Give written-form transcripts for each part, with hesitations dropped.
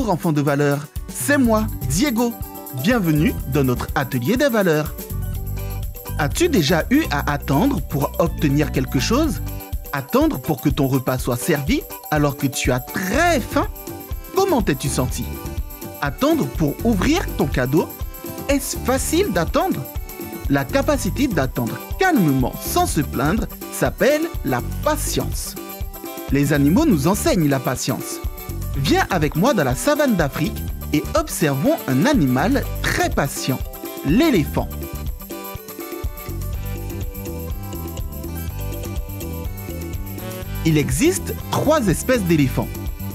Bonjour enfants de valeur, c'est moi, Diego. Bienvenue dans notre atelier des valeurs. As-tu déjà eu à attendre pour obtenir quelque chose? Attendre pour que ton repas soit servi alors que tu as très faim? Comment t'es-tu senti? Attendre pour ouvrir ton cadeau? Est-ce facile d'attendre? La capacité d'attendre calmement sans se plaindre s'appelle la patience. Les animaux nous enseignent la patience. Viens avec moi dans la savane d'Afrique et observons un animal très patient, l'éléphant. Il existe 3 espèces d'éléphants.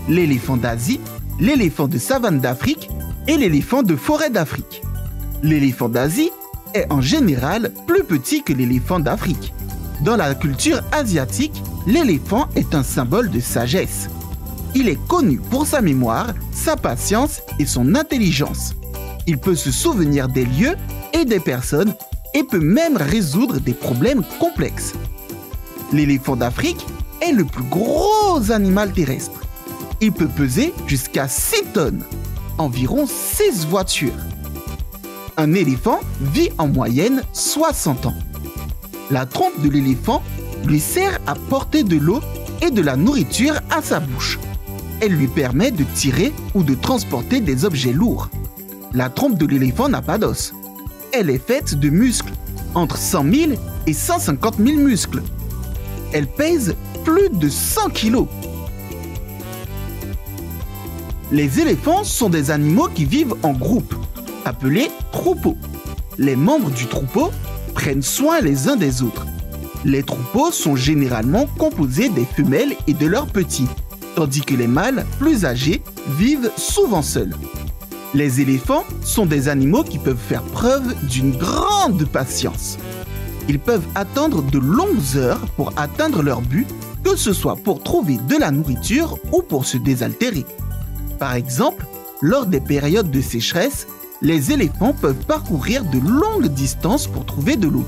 L'éléphant d'Asie, l'éléphant de savane d'Afrique et l'éléphant de forêt d'Afrique. L'éléphant d'Asie est en général plus petit que l'éléphant d'Afrique. Dans la culture asiatique, l'éléphant est un symbole de sagesse. Il est connu pour sa mémoire, sa patience et son intelligence. Il peut se souvenir des lieux et des personnes et peut même résoudre des problèmes complexes. L'éléphant d'Afrique est le plus gros animal terrestre. Il peut peser jusqu'à 6 tonnes, environ 6 voitures. Un éléphant vit en moyenne 60 ans. La trompe de l'éléphant lui sert à porter de l'eau et de la nourriture à sa bouche. Elle lui permet de tirer ou de transporter des objets lourds. La trompe de l'éléphant n'a pas d'os. Elle est faite de muscles, entre 100 000 et 150 000 muscles. Elle pèse plus de 100 kilos. Les éléphants sont des animaux qui vivent en groupe, appelés troupeaux. Les membres du troupeau prennent soin les uns des autres. Les troupeaux sont généralement composés des femelles et de leurs petits, tandis que les mâles, plus âgés, vivent souvent seuls. Les éléphants sont des animaux qui peuvent faire preuve d'une grande patience. Ils peuvent attendre de longues heures pour atteindre leur but, que ce soit pour trouver de la nourriture ou pour se désaltérer. Par exemple, lors des périodes de sécheresse, les éléphants peuvent parcourir de longues distances pour trouver de l'eau.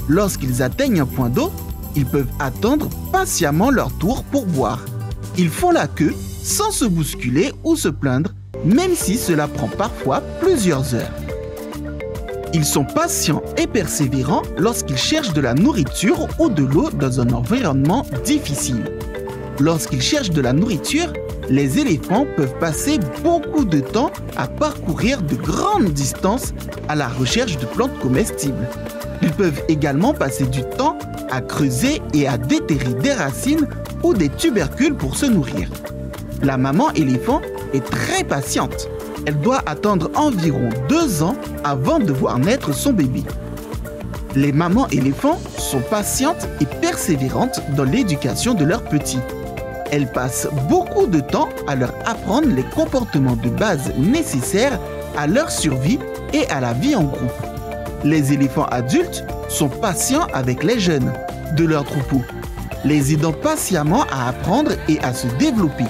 Lorsqu'ils atteignent un point d'eau, ils peuvent attendre patiemment leur tour pour boire. Ils font la queue sans se bousculer ou se plaindre, même si cela prend parfois plusieurs heures. Ils sont patients et persévérants lorsqu'ils cherchent de la nourriture ou de l'eau dans un environnement difficile. Lorsqu'ils cherchent de la nourriture, les éléphants peuvent passer beaucoup de temps à parcourir de grandes distances à la recherche de plantes comestibles. Ils peuvent également passer du temps à creuser et à déterrer des racines ou des tubercules pour se nourrir. La maman éléphant est très patiente. Elle doit attendre environ 2 ans avant de voir naître son bébé. Les mamans éléphants sont patientes et persévérantes dans l'éducation de leurs petits. Elles passent beaucoup de temps à leur apprendre les comportements de base nécessaires à leur survie et à la vie en groupe. Les éléphants adultes sont patients avec les jeunes de leur troupeau, les aidant patiemment à apprendre et à se développer.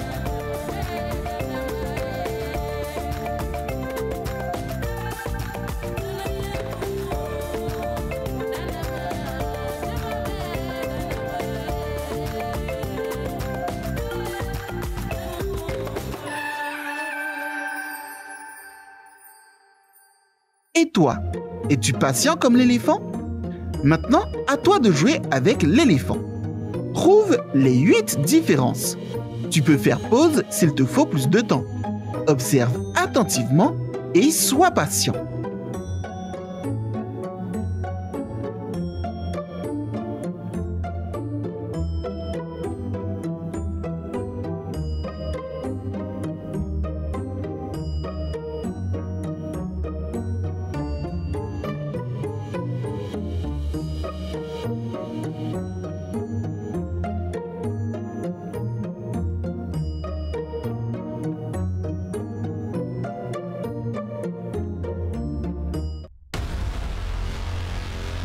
Et toi, es-tu patient comme l'éléphant? Maintenant, à toi de jouer avec l'éléphant. Trouve les 8 différences. Tu peux faire pause s'il te faut plus de temps. Observe attentivement et sois patient.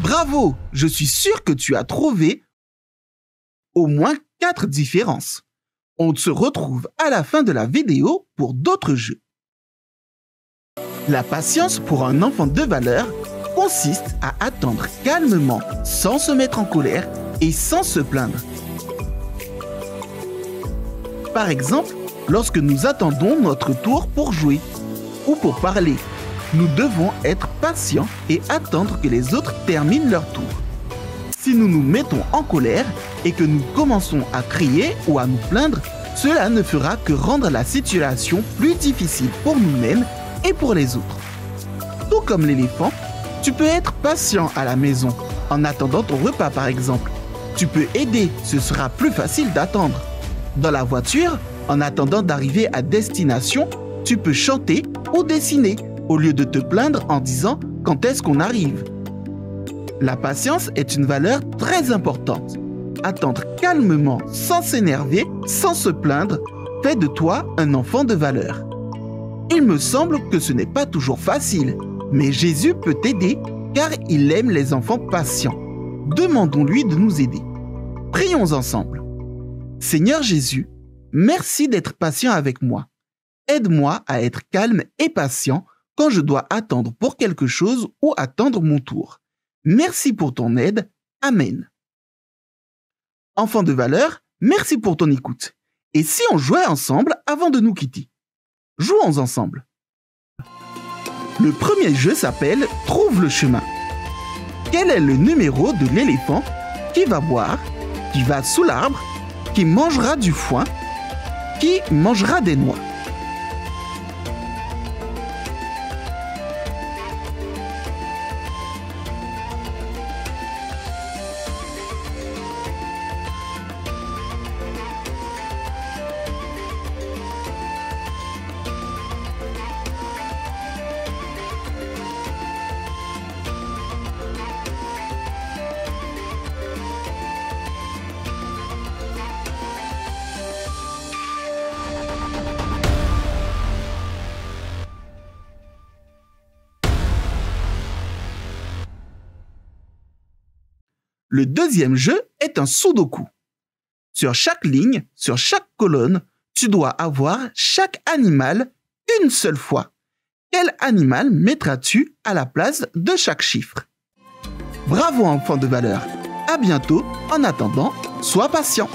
Bravo! Je suis sûr que tu as trouvé au moins 4 différences. On se retrouve à la fin de la vidéo pour d'autres jeux. La patience pour un enfant de valeur consiste à attendre calmement, sans se mettre en colère et sans se plaindre. Par exemple, lorsque nous attendons notre tour pour jouer ou pour parler. Nous devons être patients et attendre que les autres terminent leur tour. Si nous nous mettons en colère et que nous commençons à crier ou à nous plaindre, cela ne fera que rendre la situation plus difficile pour nous-mêmes et pour les autres. Tout comme l'éléphant, tu peux être patient à la maison, en attendant ton repas par exemple. Tu peux aider, ce sera plus facile d'attendre. Dans la voiture, en attendant d'arriver à destination, tu peux chanter ou dessiner, au lieu de te plaindre en disant « quand est-ce qu'on arrive ?» La patience est une valeur très importante. Attendre calmement, sans s'énerver, sans se plaindre, fait de toi un enfant de valeur. Il me semble que ce n'est pas toujours facile, mais Jésus peut t'aider car il aime les enfants patients. Demandons-lui de nous aider. Prions ensemble. Seigneur Jésus, merci d'être patient avec moi. Aide-moi à être calme et patient quand je dois attendre pour quelque chose ou attendre mon tour. Merci pour ton aide. Amen. Enfants de valeur, merci pour ton écoute. Et si on jouait ensemble avant de nous quitter? Jouons ensemble. Le premier jeu s'appelle « Trouve le chemin ». Quel est le numéro de l'éléphant qui va boire, qui va sous l'arbre, qui mangera du foin, qui mangera des noix? Le deuxième jeu est un sudoku. Sur chaque ligne, sur chaque colonne, tu dois avoir chaque animal une seule fois. Quel animal mettras-tu à la place de chaque chiffre? Bravo enfant de valeur. À bientôt. En attendant, sois patient.